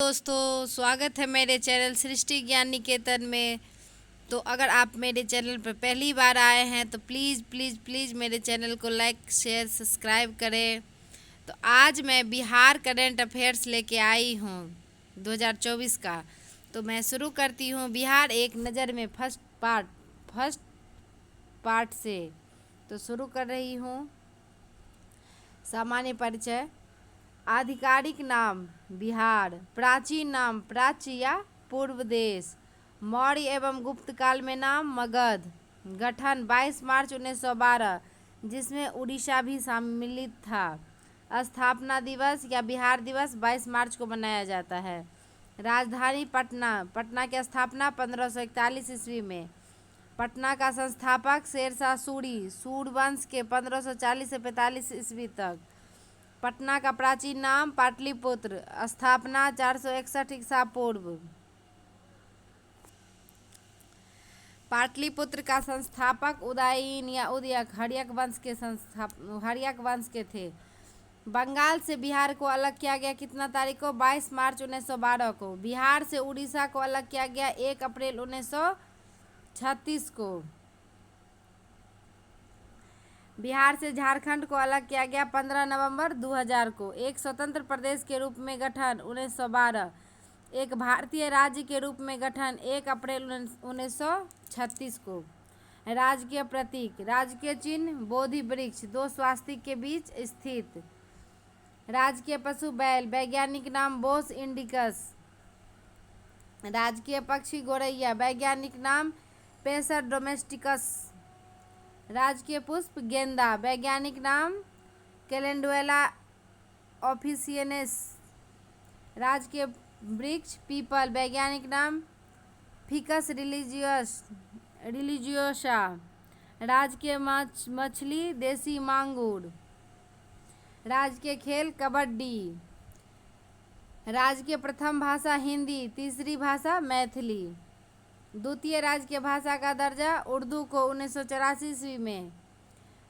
दोस्तों, स्वागत है मेरे चैनल सृष्टि ज्ञान निकेतन में। तो अगर आप मेरे चैनल पर पहली बार आए हैं तो प्लीज़ प्लीज़ प्लीज़ मेरे चैनल को लाइक शेयर सब्सक्राइब करें। तो आज मैं बिहार करंट अफेयर्स लेके आई हूँ 2024 का। तो मैं शुरू करती हूँ बिहार एक नज़र में फर्स्ट पार्ट से। तो शुरू कर रही हूँ। सामान्य परिचय। आधिकारिक नाम बिहार, प्राचीन नाम प्राच्य या पूर्व देश, मौर्य एवं गुप्त काल में नाम मगध। गठन 22 मार्च 1912, जिसमें उड़ीसा भी सम्मिलित था। स्थापना दिवस या बिहार दिवस 22 मार्च को मनाया जाता है। राजधानी पटना। पटना की स्थापना 1541 ईस्वी में। पटना का संस्थापक शेरशाह सूरी, सूर वंश के 1540 से 45 ईस्वी तक। पटना का प्राचीन नाम पाटलिपुत्र, स्थापना 461 ईसा पूर्व। पाटलिपुत्र का संस्थापक उदयन या उदयक हर्यक वंश के थे। बंगाल से बिहार को अलग किया गया कितना तारीख को? 22 मार्च 1912 को। बिहार से उड़ीसा को अलग किया गया 1 अप्रैल 1936 को। बिहार से झारखंड को अलग किया गया 15 नवंबर 2000 को। एक स्वतंत्र प्रदेश के रूप में गठन 1912। एक भारतीय राज्य के रूप में गठन 1 अप्रैल 1936 को। राजकीय प्रतीक। राजकीय चिन्ह बोधि वृक्ष, 2 स्वास्तिक के बीच स्थित। राजकीय पशु बैल, वैज्ञानिक नाम बोस इंडिकस। राजकीय पक्षी गोरैया, वैज्ञानिक नाम पेसर डोमेस्टिकस। राजकीय पुष्प गेंदा, वैज्ञानिक नाम कैलेंडुला ऑफिसियनेस। राजकीय वृक्ष पीपल, वैज्ञानिक नाम फिकस रिलीजियोसा। राजकीय मछली देसी मांगुर। राजकीय खेल कबड्डी। राजकीय प्रथम भाषा हिंदी, तीसरी भाषा मैथिली। द्वितीय राजकीय भाषा का दर्जा उर्दू को 1984 ईस्वी में।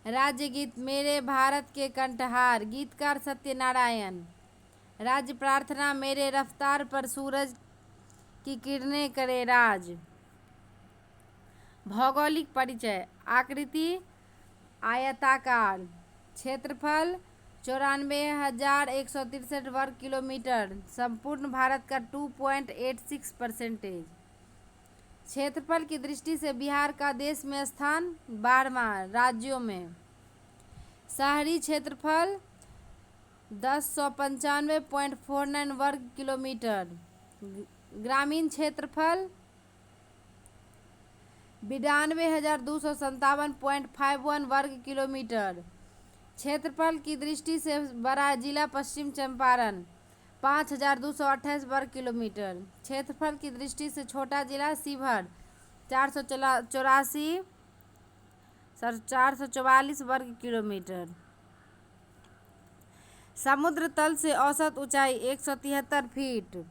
राज्य गीत मेरे भारत के कंठहार, गीतकार सत्यनारायण। राज्य प्रार्थना मेरे रफ्तार पर सूरज की किरणें करे राज। भौगोलिक परिचय। आकृति आयताकार। क्षेत्रफल 94,163 वर्ग किलोमीटर, संपूर्ण भारत का 2.86%। क्षेत्रफल की दृष्टि से बिहार का देश में स्थान 12वां राज्यों में। शहरी क्षेत्रफल 1095.49 वर्ग किलोमीटर। ग्रामीण क्षेत्रफल 92,257.51 वर्ग किलोमीटर। क्षेत्रफल की दृष्टि से बड़ा जिला पश्चिम चंपारण 5,228 वर्ग किलोमीटर। क्षेत्रफल की दृष्टि से छोटा जिला शिवहर 444 वर्ग किलोमीटर। समुद्र तल से औसत ऊंचाई 173 फीट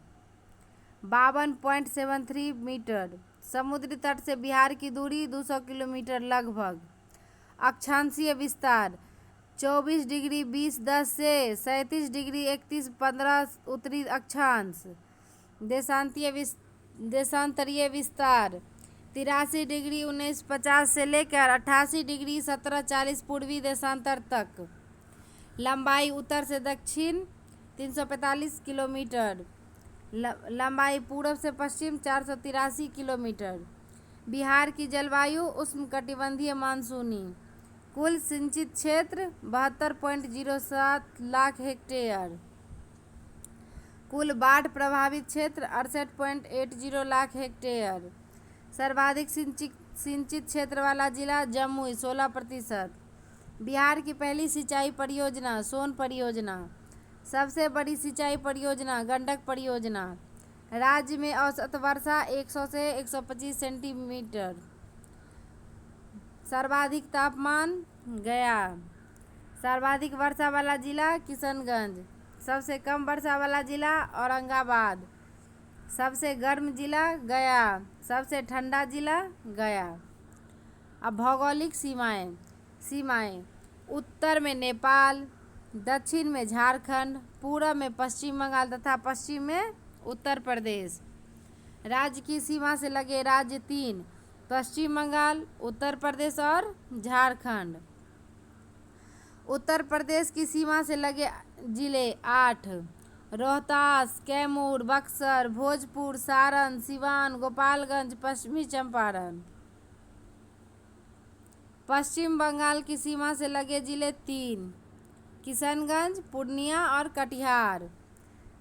52.73 मीटर। समुद्री तट से बिहार की दूरी 200 किलोमीटर लगभग। अक्षांशीय विस्तार 24 डिग्री 20 से 37 डिग्री 31 उत्तरी अक्षांश। देशांतरीय विस्तार 83 डिग्री 1950 से लेकर 88 डिग्री 1740 पूर्वी देशांतर तक। लंबाई उत्तर से दक्षिण 345 किलोमीटर। लंबाई पूर्व से पश्चिम 483 किलोमीटर। बिहार की जलवायु उष्णकटिबंधीय मानसूनी। कुल सिंचित क्षेत्र 72.07 लाख हेक्टेयर। कुल बाढ़ प्रभावित क्षेत्र 68.80 लाख हेक्टेयर। सर्वाधिक सिंचित क्षेत्र वाला जिला जमुई 16%। बिहार की पहली सिंचाई परियोजना सोन परियोजना। सबसे बड़ी सिंचाई परियोजना गंडक परियोजना। राज्य में औसत वर्षा 100 से 125 सेंटीमीटर। सर्वाधिक तापमान गया। सर्वाधिक वर्षा वाला जिला किशनगंज। सबसे कम वर्षा वाला जिला औरंगाबाद। सबसे गर्म जिला गया। सबसे ठंडा जिला गया। अब भौगोलिक सीमाएं उत्तर में नेपाल, दक्षिण में झारखंड, पूरब में पश्चिम बंगाल तथा पश्चिम में उत्तर प्रदेश। राज्य की सीमा से लगे राज्य 3, पश्चिम बंगाल, उत्तर प्रदेश और झारखंड। उत्तर प्रदेश की सीमा से लगे जिले 8, रोहतास, कैमूर, बक्सर, भोजपुर, सारण, सिवान, गोपालगंज, पश्चिमी चंपारण। पश्चिम बंगाल की सीमा से लगे जिले 3, किशनगंज, पूर्णिया और कटिहार।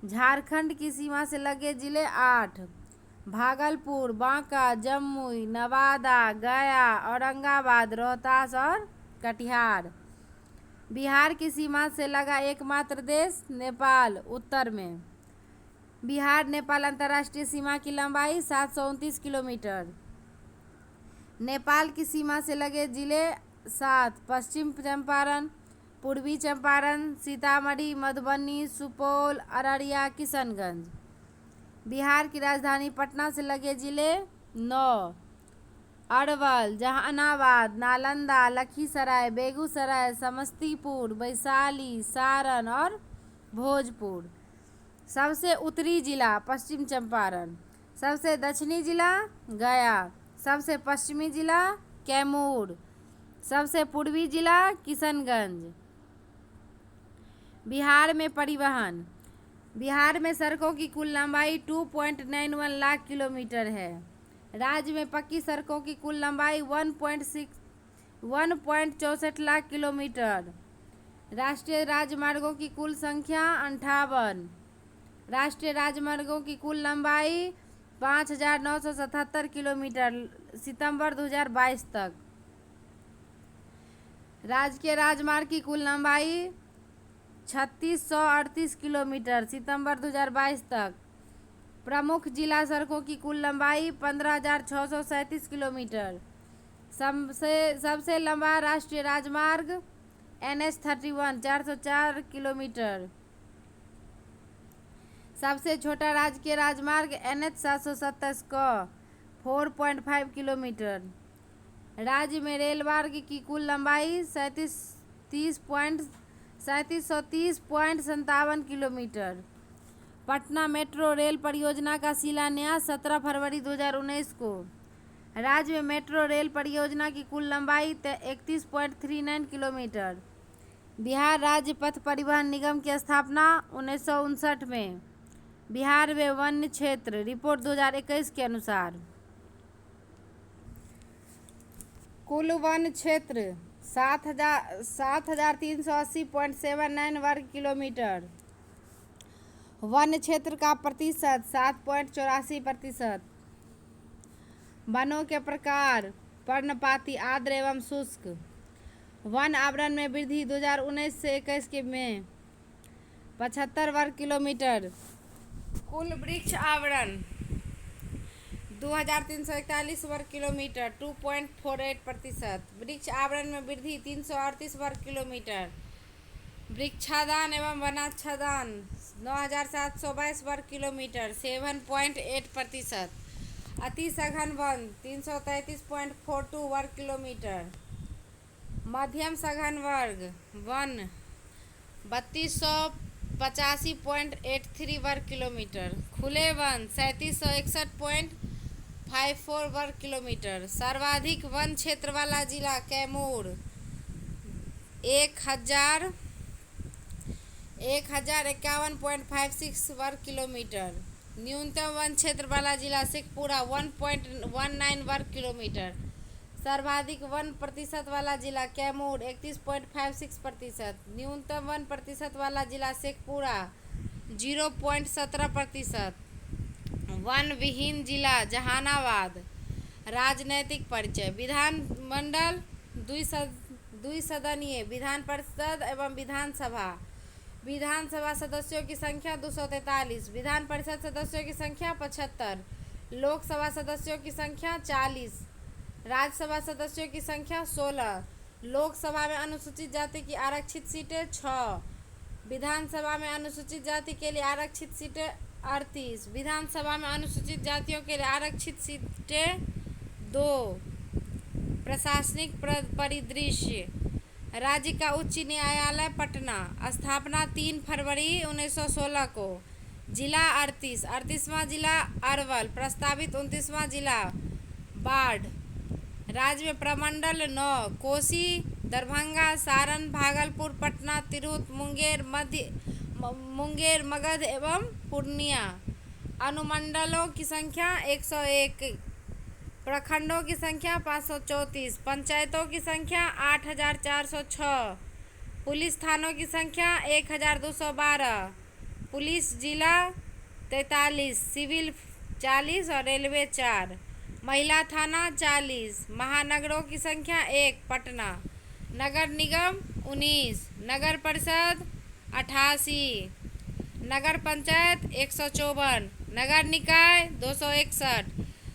झारखंड की सीमा से लगे जिले 8, भागलपुर, बांका, जमुई, नवादा, गया, औरंगाबाद, रोहतास और कटिहार। बिहार की सीमा से लगा एकमात्र देश नेपाल, उत्तर में। बिहार नेपाल अंतर्राष्ट्रीय सीमा की लंबाई 729 किलोमीटर। नेपाल की सीमा से लगे जिले 7, पश्चिम चंपारण, पूर्वी चंपारण, सीतामढ़ी, मधुबनी, सुपौल, अररिया, किशनगंज। बिहार की राजधानी पटना से लगे जिले 9, अरवल, जहानाबाद, नालंदा, लखीसराय, बेगूसराय, समस्तीपुर, वैशाली, सारण और भोजपुर। सबसे उत्तरी जिला पश्चिम चंपारण, सबसे दक्षिणी जिला गया, सबसे पश्चिमी जिला कैमूर, सबसे पूर्वी जिला किशनगंज। बिहार में परिवहन। बिहार में सड़कों की कुल लंबाई 2.91 लाख किलोमीटर है। राज्य में पक्की सड़कों की कुल लंबाई 1.64 लाख किलोमीटर। राष्ट्रीय राजमार्गों की कुल संख्या 58। राष्ट्रीय राजमार्गों की कुल लंबाई 5,977 किलोमीटर सितंबर 2022 तक। राज्य के राजमार्ग की कुल लंबाई 3638 किलोमीटर सितंबर 2022 तक। प्रमुख जिला सड़कों की कुल लंबाई 15,637 किलोमीटर। सबसे लंबा राष्ट्रीय राजमार्ग NH-31 404 किलोमीटर। सबसे छोटा राज्य राजमार्ग NH-727 का 4.5 किलोमीटर। राज्य में रेल मार्ग की कुल लंबाई 3730.57 किलोमीटर। पटना मेट्रो रेल परियोजना का शिलान्यास 17 फरवरी 2019 को। राज्य में मेट्रो रेल परियोजना की कुल लंबाई 31.39 किलोमीटर। बिहार राज्य पथ परिवहन निगम की स्थापना 1959 में। बिहार में वन्य क्षेत्र रिपोर्ट 2021 के अनुसार कुल वन क्षेत्र 7,380.79 वर्ग किलोमीटर। वन क्षेत्र का प्रतिशत 7.84%। वनों के प्रकार पर्णपाती, आर्द्र एवं शुष्क। वन आवरण में वृद्धि 2019 से 21 के में 75 वर्ग किलोमीटर। कुल वृक्ष आवरण 2,341 वर्ग किलोमीटर 2.48%। वृक्ष आवरण में वृद्धि 338 वर्ग किलोमीटर। वृक्षादान एवं वनाच्छादन 9,722 वर्ग किलोमीटर 7.8%। अति सघन वन 333.42 वर्ग किलोमीटर। मध्यम सघन वर्ग वन 3285.83 वर्ग किलोमीटर। खुले वन 3761.54 वर्ग किलोमीटर। सर्वाधिक वन क्षेत्र वाला जिला कैमूर 1,051.56 वर्ग किलोमीटर। न्यूनतम वन क्षेत्र वाला जिला शेखपुरा 1.19 वर्ग किलोमीटर। सर्वाधिक वन प्रतिशत वाला जिला कैमूर 31.56%। न्यूनतम वन प्रतिशत वाला जिला शेखपुरा 0.17%। वन विहीन जिला जहानाबाद। राजनैतिक परिचय। विधानमंडल द्विसदनीय विधान परिषद एवं विधानसभा। विधानसभा सदस्यों की संख्या 243। विधान परिषद सदस्यों की संख्या 75। लोकसभा सदस्यों की संख्या 40। राज्यसभा सदस्यों की संख्या 16। लोकसभा में अनुसूचित जाति की आरक्षित सीटें 6। विधानसभा में अनुसूचित जाति के लिए आरक्षित सीटें 38। विधानसभा में अनुसूचित जातियों के लिए आरक्षित सीटें 2। प्रशासनिक परिदृश्य। राज्य का उच्च न्यायालय पटना। स्थापना 3 फरवरी 1916 को। जिला 38वां जिला अरवल। प्रस्तावित 29वां जिला बाढ़। राज्य में प्रमंडल 9 कोसी, दरभंगा, सारण, भागलपुर, पटना, तिरहुत, मुंगेर, मगध एवं पूर्णिया। अनुमंडलों की संख्या 101, प्रखंडों की संख्या 534, पंचायतों की संख्या 8406, पुलिस थानों की संख्या 1212, पुलिस जिला 43, सिविल 40 और रेलवे 4, महिला थाना 40, महानगरों की संख्या 1 पटना, नगर निगम 19, नगर परिषद 88, नगर पंचायत 154, नगर निकाय 261,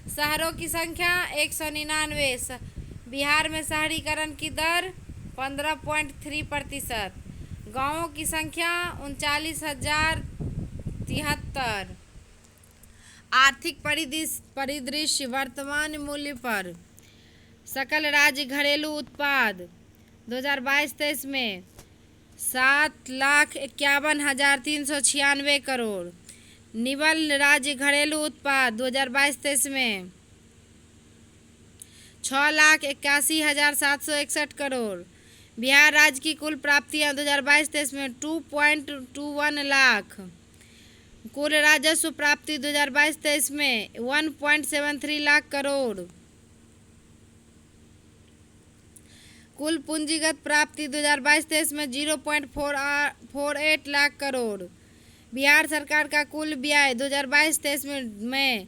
शहरों की संख्या 199। बिहार में शहरीकरण की दर 15.3%। गाँवों की संख्या 39,073। आर्थिक परिदृश्य वर्तमान मूल्य पर। सकल राज्य घरेलू उत्पाद 2022-23 में 7,51,396 करोड़। निवल राज्य घरेलू उत्पाद 2022-23 में 6,81,761 करोड़। बिहार राज्य की कुल प्राप्तियां 2022-23 में 2.21 लाख। कुल राजस्व प्राप्ति 2022-23 में 1.73 लाख करोड़। कुल पूंजीगत प्राप्ति 2022-23 में 0.48 लाख करोड़। बिहार सरकार का कुल व्यय 2022-23 में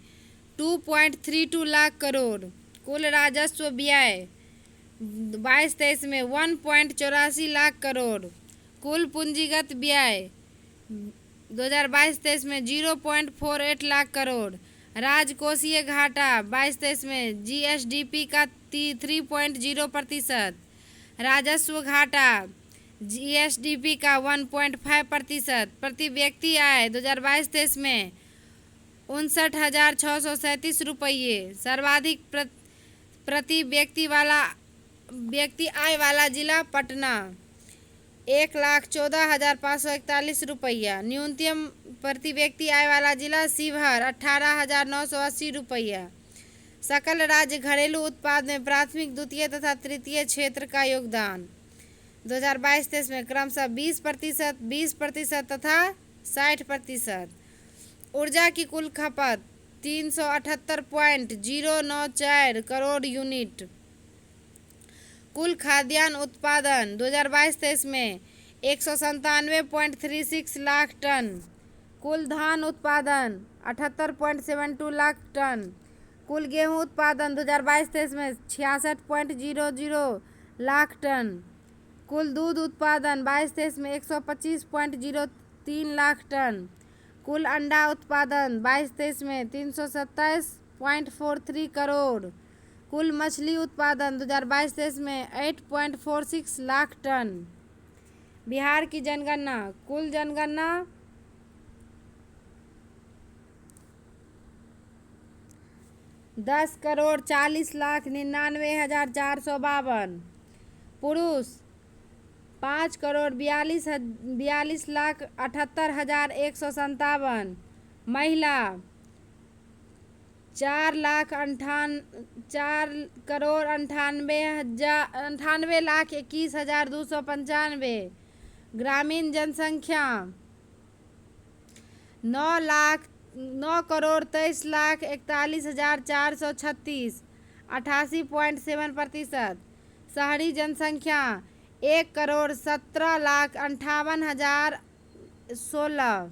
2.32 लाख करोड़। कुल राजस्व व्यय 22-23 में 1.84 लाख करोड़। कुल पूंजीगत व्यय 2022-23 में 0.48 लाख करोड़। राजकोषीय घाटा 22-23 में जीएसडीपी का 3.0%। राजस्व घाटा जीएसडीपी का 1.5%। प्रति व्यक्ति आय 2022-23 में 59,637 रुपये। सर्वाधिक प्रति व्यक्ति आय वाला जिला पटना 1,14,541 रुपया। न्यूनतम प्रति व्यक्ति आय वाला जिला शिवहर 18,980 रुपया। सकल राज्य घरेलू उत्पाद में प्राथमिक, द्वितीय तथा तृतीय क्षेत्र का योगदान 2022-23 में क्रमशः 20%, 20% तथा 60%। ऊर्जा की कुल खपत 378.094 करोड़ यूनिट। कुल खाद्यान्न उत्पादन 2022-23 में 197.36 लाख टन। कुल धान उत्पादन 78.72 लाख टन। कुल गेहूं उत्पादन 2022-23 में 66.00 लाख टन। कुल दूध उत्पादन 22-23 में 125.03 लाख टन। कुल अंडा उत्पादन 22-23 में 327.43 करोड़। कुल मछली उत्पादन 2022-23 में 8.46 लाख टन। बिहार की जनगणना। कुल जनगणना 10,40,99,452। पुरुष 5,42,48,157। महिला 4,98,21,295। ग्रामीण जनसंख्या 9,23,41,436 88.7%। शहरी जनसंख्या 1,17,58,016।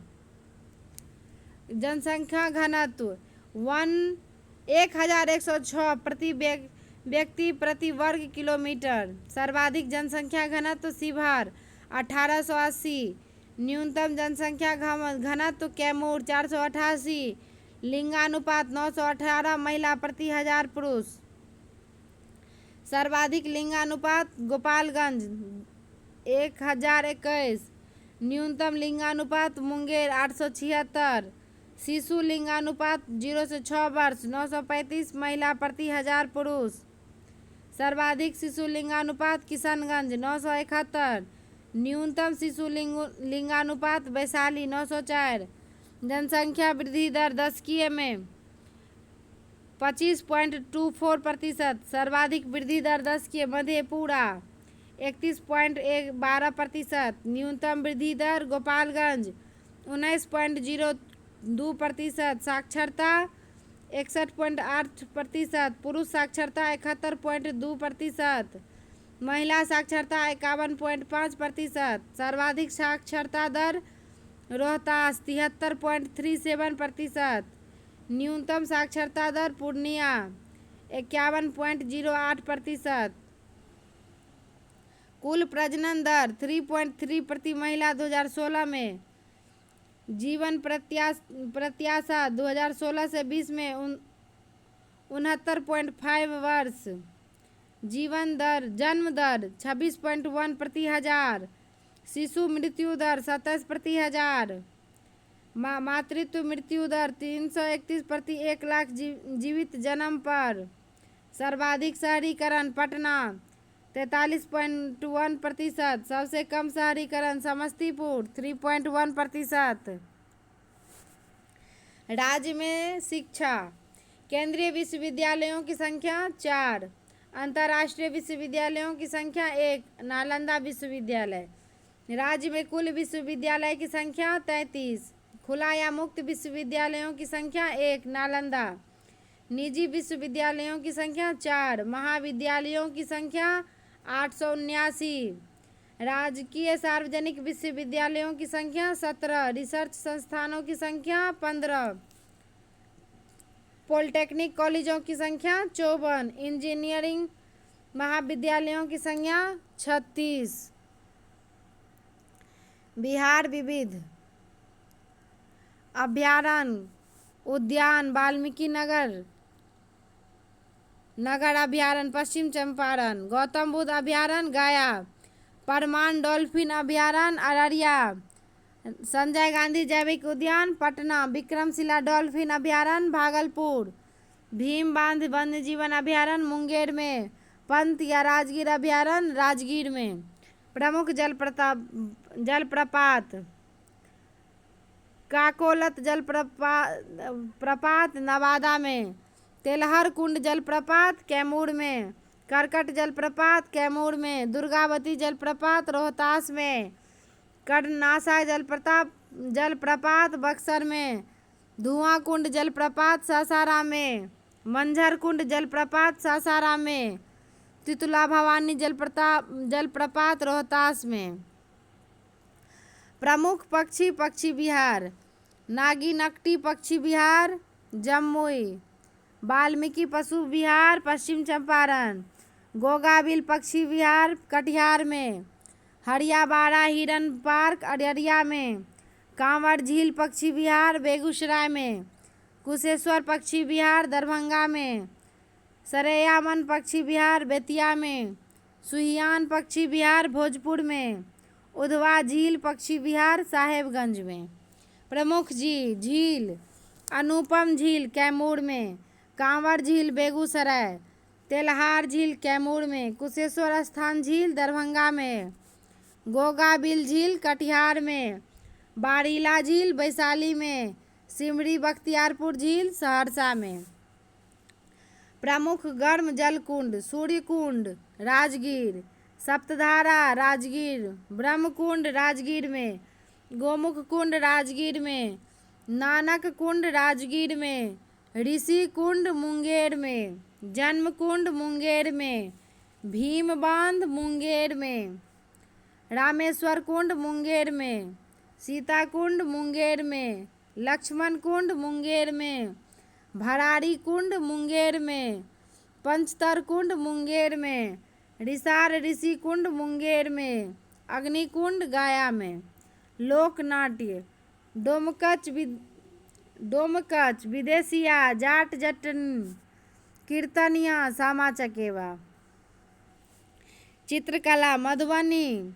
जनसंख्या घनत्व 1,106 प्रति व्यक्ति प्रति वर्ग किलोमीटर। सर्वाधिक जनसंख्या घनत्व शिवहर 1880। न्यूनतम जनसंख्या घनत्व कैमूर 488। लिंगानुपात 918 महिला प्रति 1000 पुरुष। सर्वाधिक लिंगानुपात गोपालगंज 1021। न्यूनतम लिंगानुपात मुंगेर 876। शिशु लिंगानुपात 0 से 6 वर्ष 935 महिला प्रति 1000 पुरुष। सर्वाधिक शिशु लिंगानुपात किशनगंज 971। न्यूनतम शिशु लिंगानुपात वैशाली 904। जनसंख्या वृद्धि दर दशकीय में 25.24%। सर्वाधिक वृद्धि दर दशकीय मधेपुरा 31.12%। न्यूनतम वृद्धि दर गोपालगंज 19.02%। साक्षरता 61.8%। पुरुष साक्षरता 71.2%। महिला साक्षरता 51.5%। सर्वाधिक साक्षरता दर रोहतास 73.37%। न्यूनतम साक्षरता दर पूर्णिया 51.08%। कुल प्रजनन दर 3.3 प्रति महिला 2016 में। जीवन प्रत्याशा 2016 से 20 में 69.5 वर्ष। जन्म दर 26.1 प्रति हजार। शिशु मृत्यु दर 27 प्रति हजार। मातृत्व मृत्यु दर 331 प्रति 1 लाख जीवित जन्म पर। सर्वाधिक शहरीकरण पटना 43.1%। सबसे कम शहरीकरण समस्तीपुर 3.1%। राज्य में शिक्षा। केंद्रीय विश्वविद्यालयों की संख्या 4। अंतर्राष्ट्रीय विश्वविद्यालयों की संख्या 1। नालंदा विश्वविद्यालय। राज्य में कुल विश्वविद्यालय की संख्या 33। खुला या मुक्त विश्वविद्यालयों की संख्या 1। नालंदा। निजी विश्वविद्यालयों की संख्या 4। महाविद्यालयों की संख्या 879। राजकीय सार्वजनिक विश्वविद्यालयों की संख्या 17। रिसर्च संस्थानों की संख्या 15। पॉलिटेक्निक कॉलेजों की संख्या 54। इंजीनियरिंग महाविद्यालयों की संख्या 36। बिहार विविध अभयारण्य उद्यान वाल्मीकि नगर अभयारण्य पश्चिम चंपारण। गौतम बुद्ध अभयारण्य गया। परमान डॉल्फिन अभयारण्य अररिया। संजय गांधी जैविक उद्यान पटना। विक्रमशिला डॉल्फिन अभयारण्य भागलपुर। भीम बांध वन्य जीवन अभयारण्य मुंगेर में। पंत या राजगीर अभयारण्य राजगीर में। प्रमुख जलप्रपात काकोलत जलप्रपात नवादा में। तेलहर कुंड जलप्रपात कैमूर में। करकट जलप्रपात कैमूर में। दुर्गावती जलप्रपात रोहतास में। कर्णनासा जलप्रपात बक्सर में। धुआं कुंड जलप्रपात सासाराम में। मंझर कुंड जलप्रपात सासाराम में। तितुला भवानी जलप्रपात रोहतास में। प्रमुख पक्षी विहार। नागीनकटी पक्षी विहार जमुई। वाल्मीकि पशु विहार पश्चिम चंपारण। गोगाबिल पक्षी विहार कटिहार में। हरियाबाड़ा हिरन पार्क अररिया में। कांवड़ झील पक्षी विहार बेगूसराय में। कुशेश्वर पक्षी विहार दरभंगा में। सरैयामन पक्षी विहार बेतिया में। सुहियान पक्षी विहार भोजपुर में। उधवा झील पक्षी विहार साहेबगंज में। प्रमुख झील अनुपम झील कैमूर में। कांवड़ झील बेगूसराय। तेलहार झील कैमूर में। कुशेश्वर स्थान झील दरभंगा में। गोगाबिल झील कटिहार में। बारीला झील वैशाली में। सिमरी बख्तियारपुर झील सहरसा में। प्रमुख गर्म जल कुंड सूर्यकुंड राजगीर। सप्तधारा राजगीर। ब्रह्मकुंड राजगीर में। गोमुख कुंड राजगीर में। नानक कुंड राजगीर में। ऋषि कुंड मुंगेर में। जन्म कुंड मुंगेर में। भीम बांध मुंगेर में। रामेश्वर कुंड मुंगेर में। सीता कुंड मुंगेर में। लक्ष्मण कुंड मुंगेर में। भराड़ी कुंड मुंगेर में। पंचतर कुंड मुंगेर में। रिसार ऋषि कुंड मुंगेर में। अग्निकुंड गया में। लोकनाट्य डोमकच विदेशिया जाट जटन कीर्तनिया सामा चकेवा। चित्रकला मधुबनी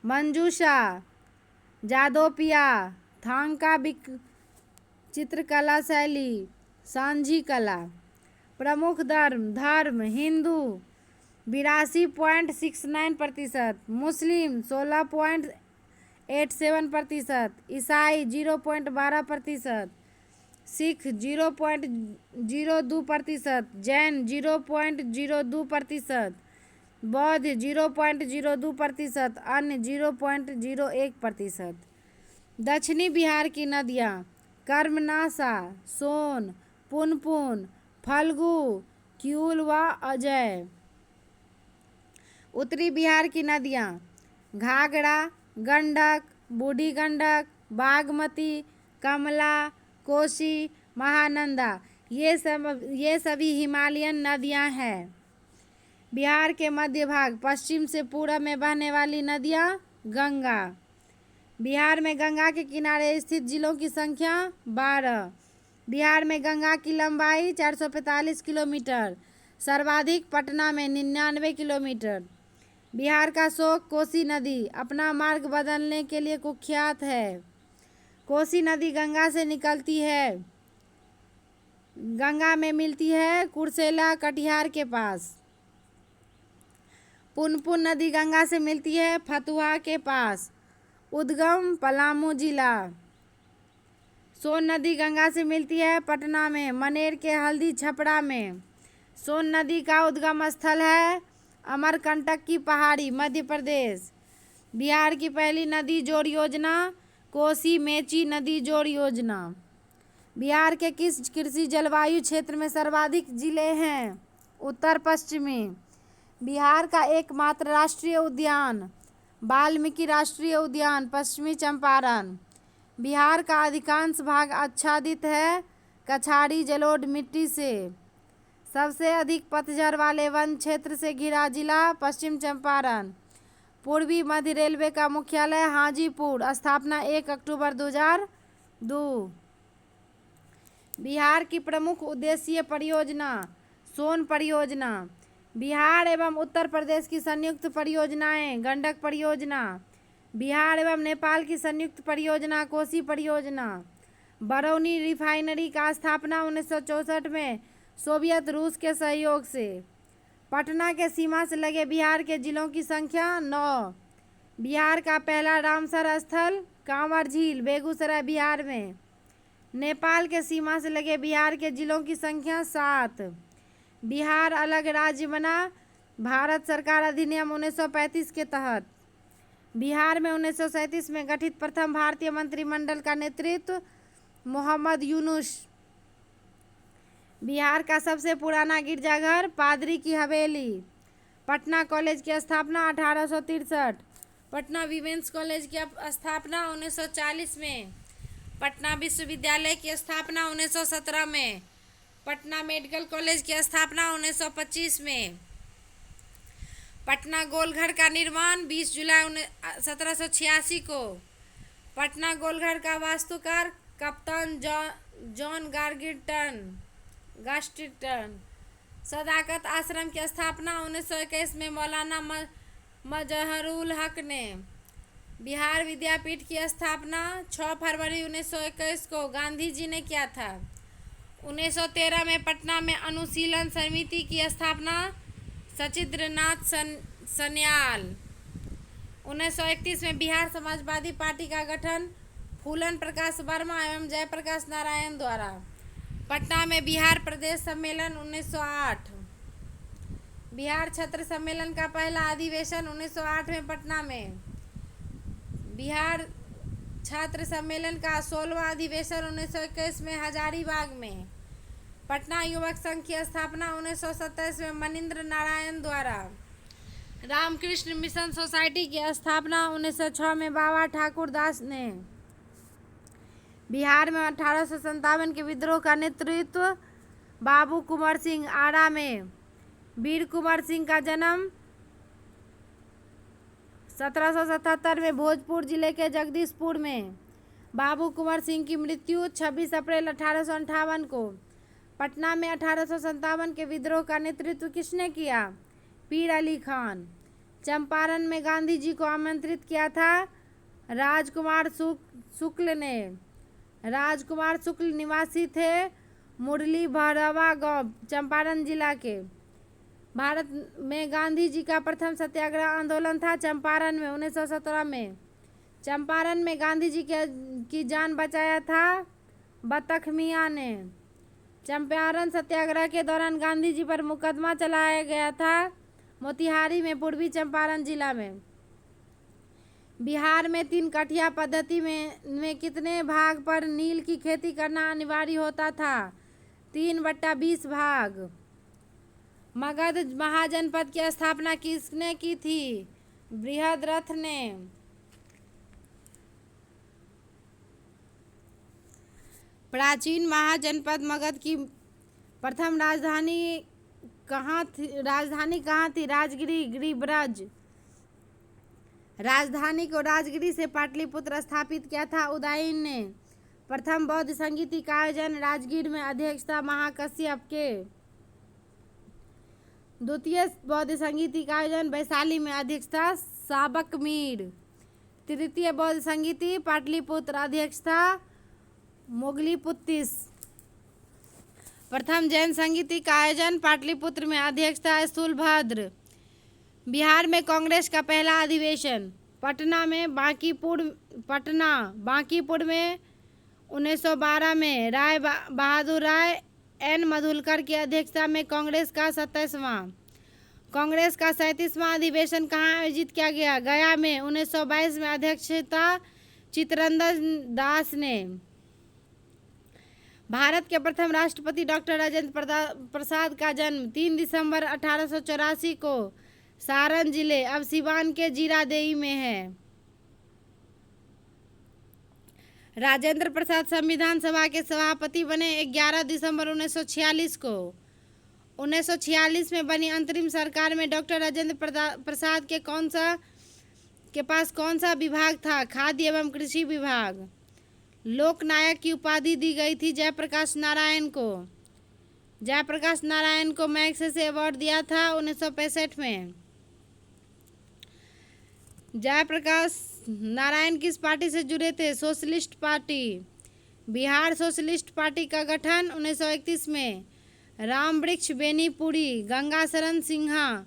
मंजूषा जादोपिया थांका चित्रकला शैली सांझी कला। प्रमुख धर्म हिंदू 82.69%। मुस्लिम 0.87%, ईसाई 0.12%, सिख 0.02%, जैन 0.02%, बौद्ध 0.02%, अन्य 0.01%। दक्षिणी बिहार की नदियाँ कर्मनाशा, सोन, पुनपुन, फल्गु, क्यूल व अजय। उत्तरी बिहार की नदियाँ घाघरा, गंडक, बूढ़ी गंडक, बागमती, कमला, कोसी, महानंदा, ये सभी हिमालयन नदियाँ हैं। बिहार के मध्य भाग पश्चिम से पूरब में बहने वाली नदियाँ गंगा। बिहार में गंगा के किनारे स्थित जिलों की संख्या 12। बिहार में गंगा की लंबाई 445 किलोमीटर, सर्वाधिक पटना में 99 किलोमीटर। बिहार का शोक कोसी नदी अपना मार्ग बदलने के लिए कुख्यात है। कोसी नदी गंगा से निकलती है, गंगा में मिलती है कुर्सेला कटिहार के पास। पुनपुन नदी गंगा से मिलती है फतुहा के पास, उद्गम पलामू जिला। सोन नदी गंगा से मिलती है पटना में, मनेर के हल्दी छपरा में। सोन नदी का उद्गम स्थल है अमरकंटक की पहाड़ी, मध्य प्रदेश। बिहार की पहली नदी जोड़ योजना कोसी मेची नदी जोड़ योजना। बिहार के किस कृषि जलवायु क्षेत्र में सर्वाधिक जिले हैं? उत्तर पश्चिमी। बिहार का एकमात्र राष्ट्रीय उद्यान वाल्मीकि राष्ट्रीय उद्यान, पश्चिमी चंपारण। बिहार का अधिकांश भाग आच्छादित है कछाड़ी जलोढ़ मिट्टी से। सबसे अधिक पतझड़ वाले वन क्षेत्र से घिरा जिला पश्चिम चंपारण। पूर्वी मध्य रेलवे का मुख्यालय हाजीपुर, स्थापना 1 अक्टूबर 2002। बिहार की प्रमुख उद्देश्य परियोजना सोन परियोजना। बिहार एवं उत्तर प्रदेश की संयुक्त परियोजनाएं गंडक परियोजना। बिहार एवं नेपाल की संयुक्त परियोजना कोसी परियोजना। बरौनी रिफाइनरी का स्थापना 1964 में सोवियत रूस के सहयोग से। पटना के सीमा से लगे बिहार के जिलों की संख्या 9। बिहार का पहला रामसर स्थल कांवर झील, बेगूसराय बिहार में। नेपाल के सीमा से लगे बिहार के जिलों की संख्या 7। बिहार अलग राज्य बना भारत सरकार अधिनियम 1935 के तहत। बिहार में 1937 में गठित प्रथम भारतीय मंत्रिमंडल का नेतृत्व मोहम्मद यूनुस। बिहार का सबसे पुराना गिरजाघर पादरी की हवेली। पटना कॉलेज की स्थापना 1863। पटना वीमेंस कॉलेज की स्थापना 1940 में। पटना विश्वविद्यालय की स्थापना 1917 में। पटना मेडिकल कॉलेज की स्थापना 1925 में। पटना गोलघर का निर्माण 20 जुलाई 1786 को। पटना गोलघर का वास्तुकार कप्तान जॉन गास्टिटन। सदाकत आश्रम की स्थापना 1921 में मौलाना मजहरुल हक ने। बिहार विद्यापीठ की स्थापना 6 फरवरी 1921 को गांधी जी ने किया था। 1913 में पटना में अनुशीलन समिति की स्थापना सचिद्रनाथ सन्याल। 1931 में बिहार समाजवादी पार्टी का गठन फूलन प्रकाश वर्मा एवं जयप्रकाश नारायण द्वारा। पटना में बिहार प्रदेश सम्मेलन 1908। बिहार छात्र सम्मेलन का पहला अधिवेशन 1908 में पटना में। बिहार छात्र सम्मेलन का 16वां अधिवेशन 1921 में हजारीबाग में। पटना युवक संघ की स्थापना 1927 में मनिंद्र नारायण द्वारा। रामकृष्ण मिशन सोसाइटी की स्थापना 1906 में बाबा ठाकुर दास ने। बिहार में 1857 के विद्रोह का नेतृत्व बाबू कुंवर सिंह आरा में। वीर कुंवर सिंह का जन्म 1777 में भोजपुर जिले के जगदीशपुर में। बाबू कुंवर सिंह की मृत्यु 26 अप्रैल 1858 को। पटना में 1857 के विद्रोह का नेतृत्व किसने किया? पीर अली खान। चंपारण में गांधी जी को आमंत्रित किया था राजकुमार शुक्ल ने। राजकुमार शुक्ल निवासी थे मुरली भैरवा गांव, चंपारण जिला के। भारत में गांधी जी का प्रथम सत्याग्रह आंदोलन था चंपारण में 1917 में। चंपारण में गांधी जी की जान बचाया था बतख मियाँ ने। चंपारण सत्याग्रह के दौरान गांधी जी पर मुकदमा चलाया गया था मोतिहारी में, पूर्वी चंपारण जिला में। बिहार में 3 कठिया पद्धति में कितने भाग पर नील की खेती करना अनिवार्य होता था? 3/20 भाग। मगध महाजनपद की स्थापना किसने की थी? बृहद्रथ ने। प्राचीन महाजनपद मगध की प्रथम राजधानी कहाँ थी? राजगिरी, गिरिब्रज। राजधानी को राजगिरी से पाटलिपुत्र स्थापित किया था उदयन ने। प्रथम बौद्ध संगीति का आयोजन राजगीर में, अध्यक्षता महाकश्यप के। द्वितीय बौद्ध संगीति का आयोजन वैशाली में, अध्यक्षता साबक मीर। तृतीय बौद्ध संगीति पाटलिपुत्र, अध्यक्षता मोगलीपुत्तिस। प्रथम जैन संगीति का आयोजन पाटलिपुत्र में, अध्यक्षता स्थूलभद्र। बिहार में कांग्रेस का पहला अधिवेशन पटना बांकीपुर में 1912 में राय बहादुर राय एन मधुलकर की अध्यक्षता में कांग्रेस का 27वां। कांग्रेस का 37वां अधिवेशन कहाँ आयोजित किया गया? गया में। 1922 में, अध्यक्षता चित्तरंजन दास ने। भारत के प्रथम राष्ट्रपति डॉक्टर राजेंद्र प्रसाद का जन्म 3 दिसंबर 1884 को सारण जिले, अब सिवान के जीरादेई में है। राजेंद्र प्रसाद संविधान सभा के सभापति बने 11 दिसंबर 1946 को। 1946 में बनी अंतरिम सरकार में डॉक्टर राजेंद्र प्रसाद के पास कौन सा विभाग था? खाद्य एवं कृषि विभाग। लोकनायक की उपाधि दी गई थी जयप्रकाश नारायण को। जयप्रकाश नारायण को मैग्सेसे अवार्ड दिया था 1965 में। जयप्रकाश नारायण किस पार्टी से जुड़े थे? Socialist party. Bihar socialist party का गठन 1931 में। रामवृक्ष बेनीपुरी, गंगाशरण सिन्हा,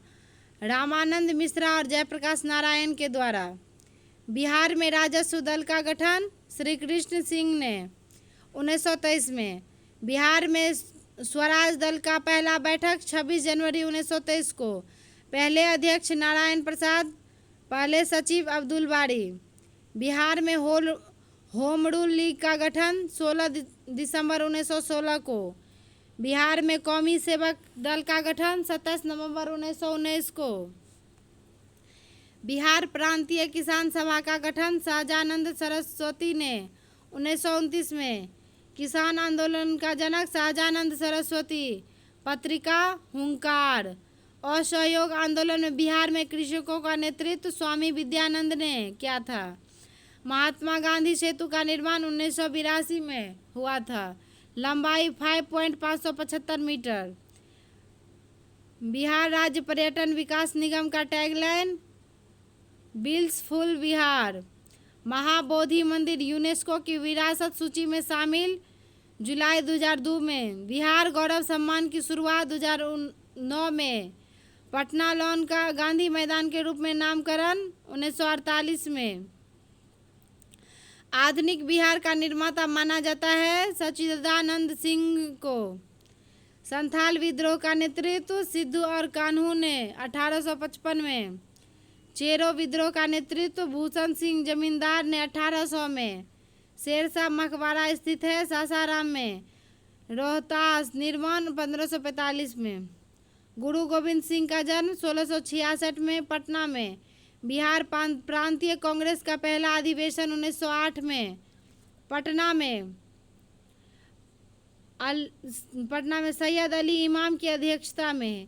रामानंद मिश्रा और जयप्रकाश नारायण के द्वारा। बिहार में राजस्व दल का गठन श्री कृष्ण सिंह ने 1923 में। बिहार में स्वराज दल का पहला बैठक 26 जनवरी 1923 को। पहले अध्यक्ष नारायण प्रसाद, पहले सचिव अब्दुल बारी। बिहार में होम रूल लीग का गठन 16 दिसंबर 1916 को। बिहार में कौमी सेवक दल का गठन 27 नवंबर 1919 को। बिहार प्रांतीय किसान सभा का गठन सहजानंद सरस्वती ने 1929 में। किसान आंदोलन का जनक सहजानंद सरस्वती। पत्रिका हुंकार। असहयोग आंदोलन में बिहार में कृषकों का नेतृत्व स्वामी विद्यानंद ने किया था। महात्मा गांधी सेतु का निर्माण 1982 में हुआ था। लंबाई 5.575 मीटर। बिहार राज्य पर्यटन विकास निगम का टैगलाइन ब्लिसफुल बिहार। महाबोधि मंदिर यूनेस्को की विरासत सूची में शामिल जुलाई 2002 में। बिहार गौरव सम्मान की शुरुआत 2009 में। पटना लॉन का गांधी मैदान के रूप में नामकरण 1948 में। आधुनिक बिहार का निर्माता माना जाता है सच्चिदानंद सिंह को। संथाल विद्रोह का नेतृत्व सिद्धू और कान्हू ने 1855 में। चेरो विद्रोह का नेतृत्व भूषण सिंह जमींदार ने 1800 में। शेरशाह मकबरा स्थित है सासाराम में। रोहतास निर्माण 1545 में। गुरु गोविंद सिंह का जन्म 1666 में पटना में। बिहार प्रांतीय कांग्रेस का पहला अधिवेशन 1908 में पटना में सैयद अली इमाम की अध्यक्षता में।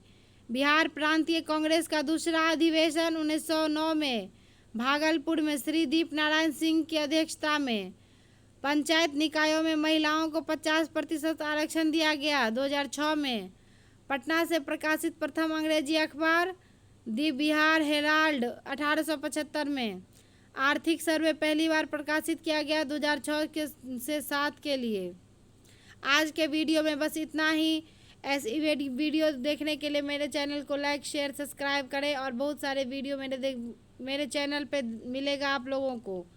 बिहार प्रांतीय कांग्रेस का दूसरा अधिवेशन 1909 में भागलपुर में श्री दीप नारायण सिंह की अध्यक्षता में। पंचायत निकायों में महिलाओं को 50% आरक्षण दिया गया 2006 में। पटना से प्रकाशित प्रथम अंग्रेजी अखबार दी बिहार हेराल्ड 1875 में। आर्थिक सर्वे पहली बार प्रकाशित किया गया 2006 से 7 के लिए। आज के वीडियो में बस इतना ही। ऐसी वीडियो देखने के लिए मेरे चैनल को लाइक शेयर सब्सक्राइब करें और बहुत सारे वीडियो मेरे चैनल पे मिलेगा आप लोगों को।